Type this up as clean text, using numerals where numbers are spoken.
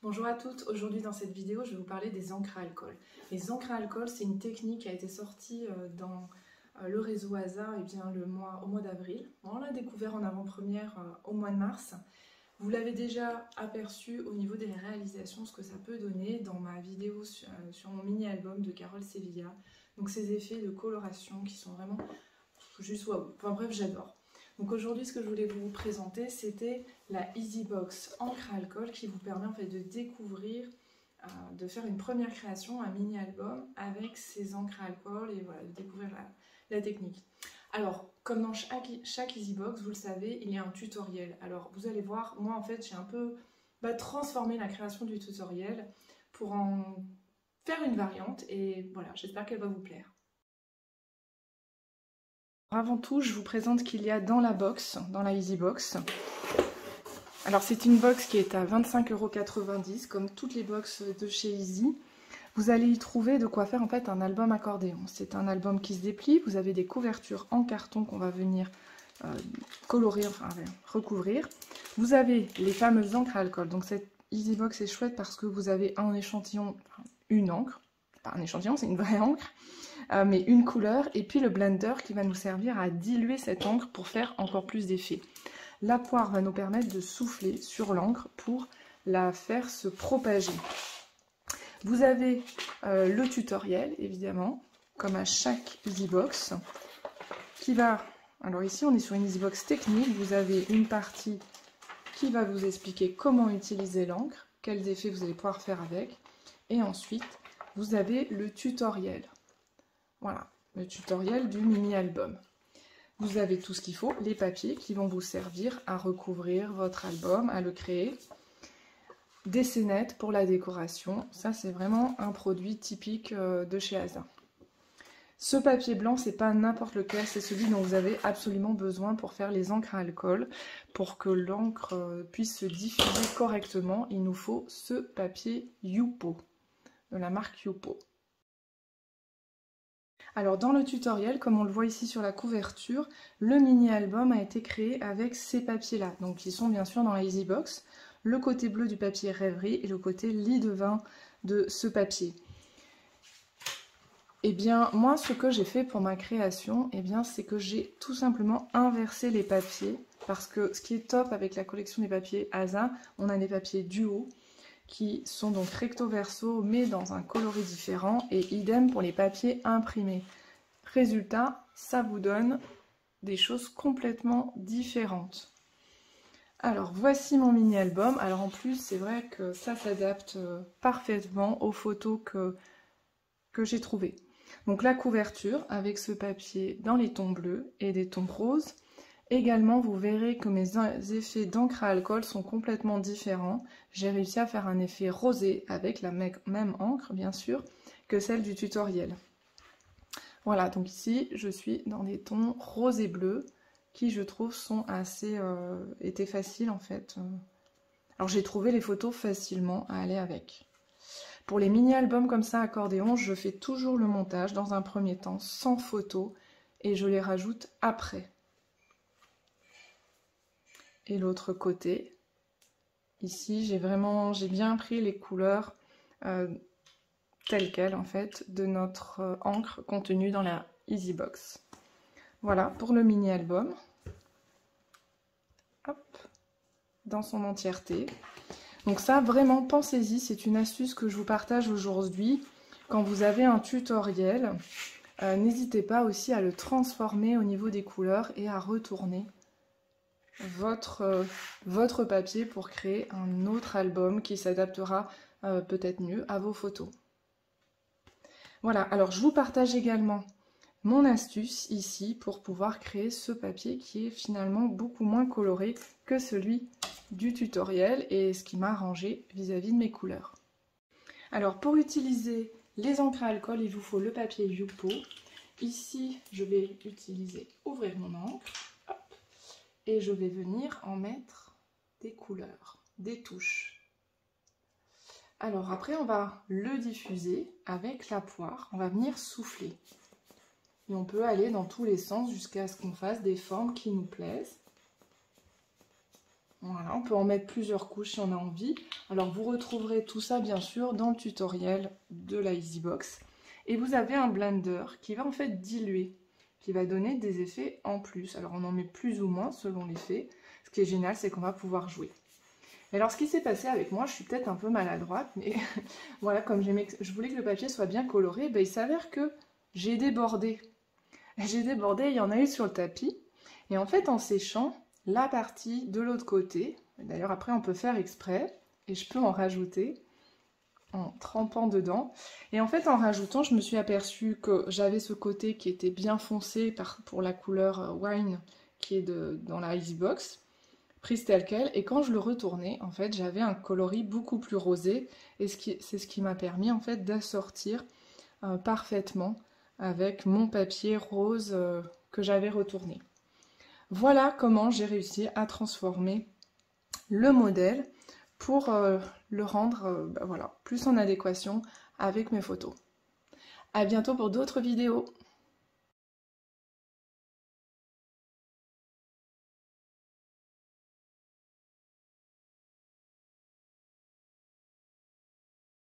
Bonjour à toutes, aujourd'hui dans cette vidéo je vais vous parler des encres à alcool. Les encres à alcool, c'est une technique qui a été sortie dans le réseau ASA au mois d'avril. On l'a découvert en avant-première au mois de mars. Vous l'avez déjà aperçu au niveau des réalisations, ce que ça peut donner dans ma vidéo sur mon mini-album de Carole Sevilla. Donc ces effets de coloration qui sont vraiment juste waouh. Enfin bref, j'adore. Donc aujourd'hui, ce que je voulais vous présenter, c'était la EasyBox encre à alcool qui vous permet en fait de découvrir, de faire une première création, un mini-album avec ces encres à alcool et voilà, de découvrir la technique. Alors, comme dans chaque EasyBox, vous le savez, il y a un tutoriel. Alors, vous allez voir, moi en fait, j'ai un peu transformé la création du tutoriel pour en faire une variante et voilà, j'espère qu'elle va vous plaire. Avant tout, je vous présente qu'il y a dans la box, dans la EasyBox. Alors c'est une box qui est à 25,90 € comme toutes les box de chez Easy. Vous allez y trouver de quoi faire en fait un album accordéon. C'est un album qui se déplie, vous avez des couvertures en carton qu'on va venir colorer, enfin recouvrir. Vous avez les fameuses encres à alcool. Donc cette EasyBox est chouette parce que vous avez un échantillon, une encre, pas un échantillon, c'est une vraie encre. Mais une couleur, et puis le blender qui va nous servir à diluer cette encre pour faire encore plus d'effet. La poire va nous permettre de souffler sur l'encre pour la faire se propager. Vous avez le tutoriel, évidemment, comme à chaque EasyBox, qui va... Alors ici, on est sur une EasyBox technique, vous avez une partie qui va vous expliquer comment utiliser l'encre, quels effets vous allez pouvoir faire avec, et ensuite, vous avez le tutoriel. Voilà, le tutoriel du mini-album. Vous avez tout ce qu'il faut, les papiers qui vont vous servir à recouvrir votre album, à le créer. Des scénettes pour la décoration, ça c'est vraiment un produit typique de chez ASA. Ce papier blanc, c'est pas n'importe lequel, c'est celui dont vous avez absolument besoin pour faire les encres à alcool. Pour que l'encre puisse se diffuser correctement, il nous faut ce papier Yupo, de la marque Yupo. Alors dans le tutoriel, comme on le voit ici sur la couverture, le mini-album a été créé avec ces papiers-là, donc qui sont bien sûr dans la EasyBox, le côté bleu du papier Rêverie et le côté lit de vin de ce papier. Eh bien, moi, ce que j'ai fait pour ma création, eh bien, c'est que j'ai tout simplement inversé les papiers, parce que ce qui est top avec la collection des papiers ASA, on a des papiers duo, qui sont donc recto verso mais dans un coloris différent et idem pour les papiers imprimés. Résultat, ça vous donne des choses complètement différentes. Alors voici mon mini album. Alors en plus c'est vrai que ça s'adapte parfaitement aux photos que j'ai trouvées. Donc la couverture avec ce papier dans les tons bleus et des tons roses. Également, vous verrez que mes effets d'encre à alcool sont complètement différents. J'ai réussi à faire un effet rosé avec la même encre, bien sûr, que celle du tutoriel. Voilà, donc ici, je suis dans des tons rose et bleu, qui, je trouve, sont assez... étaient faciles, en fait. Alors, j'ai trouvé les photos facilement à aller avec. Pour les mini-albums comme ça, accordéon, je fais toujours le montage, dans un premier temps, sans photo, et je les rajoute après. Et l'autre côté, ici j'ai bien pris les couleurs telles quelles en fait de notre encre contenue dans la EasyBox. Voilà pour le mini album. Hop, dans son entièreté. Donc ça vraiment pensez-y, c'est une astuce que je vous partage aujourd'hui. Quand vous avez un tutoriel, n'hésitez pas aussi à le transformer au niveau des couleurs et à retourner votre papier pour créer un autre album qui s'adaptera peut-être mieux à vos photos. Voilà, alors je vous partage également mon astuce ici pour pouvoir créer ce papier qui est finalement beaucoup moins coloré que celui du tutoriel et ce qui m'a arrangé vis-à-vis de mes couleurs. Alors pour utiliser les encres à alcool, il vous faut le papier Yupo. Ici, je vais utiliser ouvrir mon encre. Et je vais venir en mettre des couleurs, des touches. Alors après, on va le diffuser avec la poire. On va venir souffler. Et on peut aller dans tous les sens jusqu'à ce qu'on fasse des formes qui nous plaisent. Voilà, on peut en mettre plusieurs couches si on a envie. Alors vous retrouverez tout ça bien sûr dans le tutoriel de la EasyBox. Et vous avez un blender qui va en fait diluer, qui va donner des effets en plus. Alors on en met plus ou moins selon l'effet. Ce qui est génial, c'est qu'on va pouvoir jouer. Et alors ce qui s'est passé avec moi, je suis peut-être un peu maladroite, mais voilà, comme je voulais que le papier soit bien coloré, ben, il s'avère que j'ai débordé. J'ai débordé, il y en a eu sur le tapis. Et en fait, en séchant, la partie de l'autre côté, d'ailleurs après on peut faire exprès, et je peux en rajouter en trempant dedans. Et en fait, en rajoutant, je me suis aperçue que j'avais ce côté qui était bien foncé pour la couleur wine qui est dans la EasyBox, prise telle quelle, et quand je le retournais, en fait, j'avais un coloris beaucoup plus rosé, et c'est ce qui m'a permis en fait d'assortir parfaitement avec mon papier rose que j'avais retourné. Voilà comment j'ai réussi à transformer le modèle pour le rendre voilà, plus en adéquation avec mes photos. À bientôt pour d'autres vidéos.